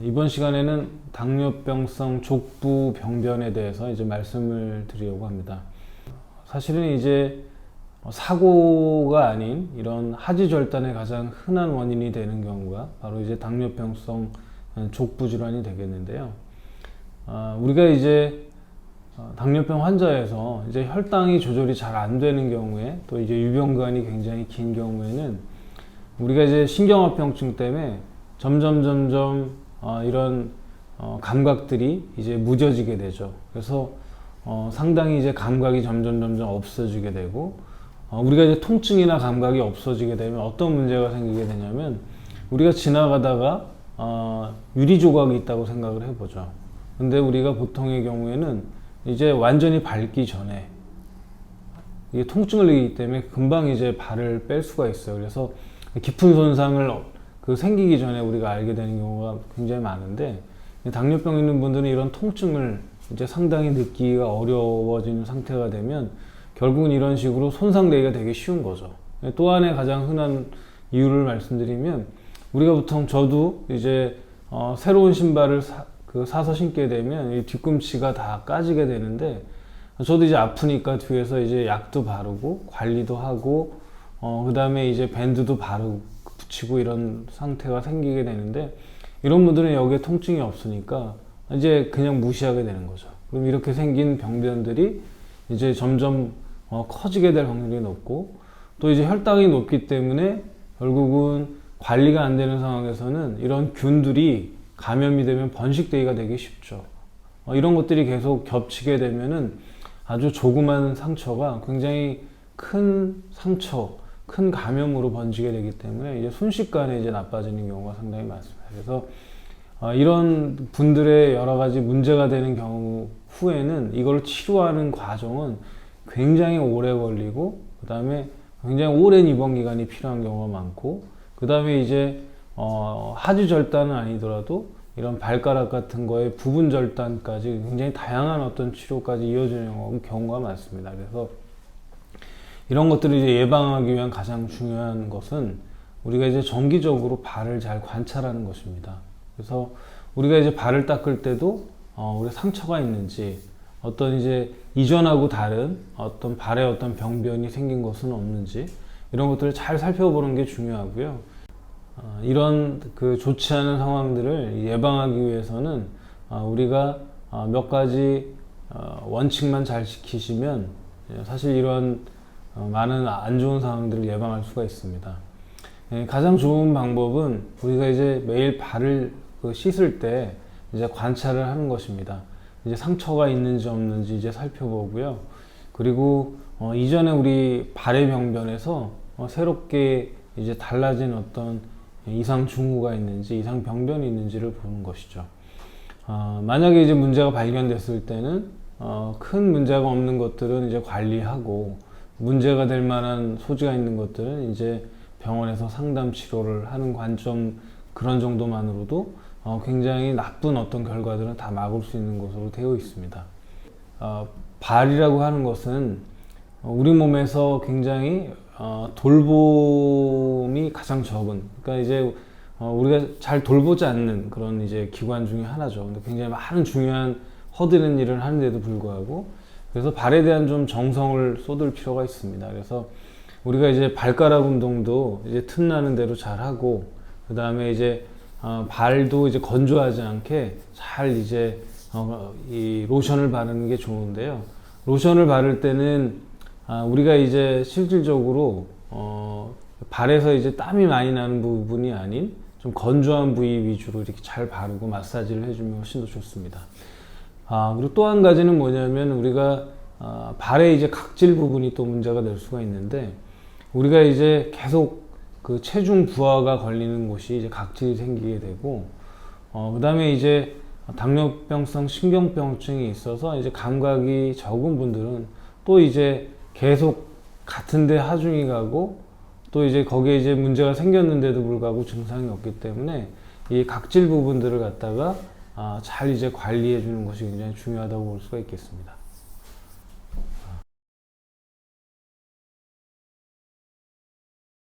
이번 시간에는 당뇨병성 족부 병변에 대해서 이제 말씀을 드리려고 합니다. 사실은 이제 사고가 아닌 이런 하지절단의 가장 흔한 원인이 되는 경우가 바로 이제 당뇨병성 족부 질환이 되겠는데요. 우리가 이제 당뇨병 환자에서 이제 혈당이 조절이 잘 안 되는 경우에 또 이제 유병관이 굉장히 긴 경우에는 우리가 이제 신경합병증 때문에 점점 이런 감각들이 이제 무뎌지게 되죠. 그래서 상당히 이제 감각이 점점 없어지게 되고 우리가 이제 통증이나 감각이 없어지게 되면 어떤 문제가 생기게 되냐면 우리가 지나가다가 유리 조각이 있다고 생각을 해보죠. 근데 우리가 보통의 경우에는 이제 완전히 닳기 전에 이게 통증을 느끼기 때문에 금방 이제 발을 뺄 수가 있어요. 그래서 깊은 손상을 생기기 전에 우리가 알게 되는 경우가 굉장히 많은데, 당뇨병 있는 분들은 이런 통증을 이제 상당히 느끼기가 어려워지는 상태가 되면 결국은 이런 식으로 손상되기가 되게 쉬운 거죠. 또 하나의 가장 흔한 이유를 말씀드리면, 우리가 보통 저도 이제 새로운 신발을 사서 신게 되면 이 뒤꿈치가 다 까지게 되는데, 저도 이제 아프니까 뒤에서 이제 약도 바르고 관리도 하고 그 다음에 이제 밴드도 바르고 붙이고 이런 상태가 생기게 되는데, 이런 분들은 여기에 통증이 없으니까 이제 그냥 무시하게 되는 거죠. 그럼 이렇게 생긴 병변들이 이제 점점 커지게 될 확률이 높고, 또 이제 혈당이 높기 때문에 결국은 관리가 안 되는 상황에서는 이런 균들이 감염이 되면 번식되기가 되게 쉽죠. 이런 것들이 계속 겹치게 되면은 아주 조그만 상처가 굉장히 큰 상처, 큰 감염으로 번지게 되기 때문에 이제 순식간에 이제 나빠지는 경우가 상당히 많습니다. 그래서 이런 분들의 여러 가지 문제가 되는 경우 후에는 이걸 치료하는 과정은 굉장히 오래 걸리고, 그 다음에 굉장히 오랜 입원 기간이 필요한 경우가 많고, 그 다음에 이제 하지절단은 아니더라도 이런 발가락 같은 거에 부분 절단까지 굉장히 다양한 어떤 치료까지 이어지는 경우가 많습니다. 그래서 이런 것들을 이제 예방하기 위한 가장 중요한 것은 우리가 이제 정기적으로 발을 잘 관찰하는 것입니다. 그래서 우리가 이제 발을 닦을 때도 우리 상처가 있는지, 어떤 이제 이전하고 다른 어떤 발에 어떤 병변이 생긴 것은 없는지, 이런 것들을 잘 살펴보는 게 중요하고요. 이런 좋지 않은 상황들을 예방하기 위해서는 우리가 몇 가지 원칙만 잘 지키시면 사실 이런 많은 안 좋은 상황들을 예방할 수가 있습니다. 가장 좋은 방법은 우리가 이제 매일 발을 씻을 때 이제 관찰을 하는 것입니다. 이제 상처가 있는지 없는지 이제 살펴보고요. 그리고 이전에 우리 발의 병변에서 새롭게 이제 달라진 어떤 이상 징후가 있는지, 이상 병변이 있는지를 보는 것이죠. 만약에 이제 문제가 발견됐을 때는 큰 문제가 없는 것들은 이제 관리하고, 문제가 될 만한 소지가 있는 것들은 이제 병원에서 상담 치료를 하는 관점, 그런 정도만으로도 굉장히 나쁜 어떤 결과들은 다 막을 수 있는 것으로 되어 있습니다. 발이라고 하는 것은 우리 몸에서 굉장히 돌봄이 가장 적은, 그러니까 이제 우리가 잘 돌보지 않는 그런 이제 기관 중에 하나죠. 근데 굉장히 많은 중요한 허드렛 일을 하는데도 불구하고, 그래서 발에 대한 좀 정성을 쏟을 필요가 있습니다. 그래서 우리가 이제 발가락 운동도 이제 틈나는 대로 잘 하고, 그 다음에 이제 발도 이제 건조하지 않게 잘 이제 이 로션을 바르는 게 좋은데요. 로션을 바를 때는 우리가 이제 실질적으로 발에서 이제 땀이 많이 나는 부분이 아닌 좀 건조한 부위 위주로 이렇게 잘 바르고 마사지를 해주면 훨씬 더 좋습니다. 그리고 또 한 가지는 뭐냐면, 우리가 발에 이제 각질 부분이 또 문제가 될 수가 있는데, 우리가 이제 계속 체중 부하가 걸리는 곳이 이제 각질이 생기게 되고, 그 다음에 이제 당뇨병성 신경병증이 있어서 이제 감각이 적은 분들은 또 이제 계속 같은데 하중이 가고, 또 이제 거기에 이제 문제가 생겼는데도 불구하고 증상이 없기 때문에 이 각질 부분들을 갖다가 잘 이제 관리해 주는 것이 굉장히 중요하다고 볼 수가 있겠습니다.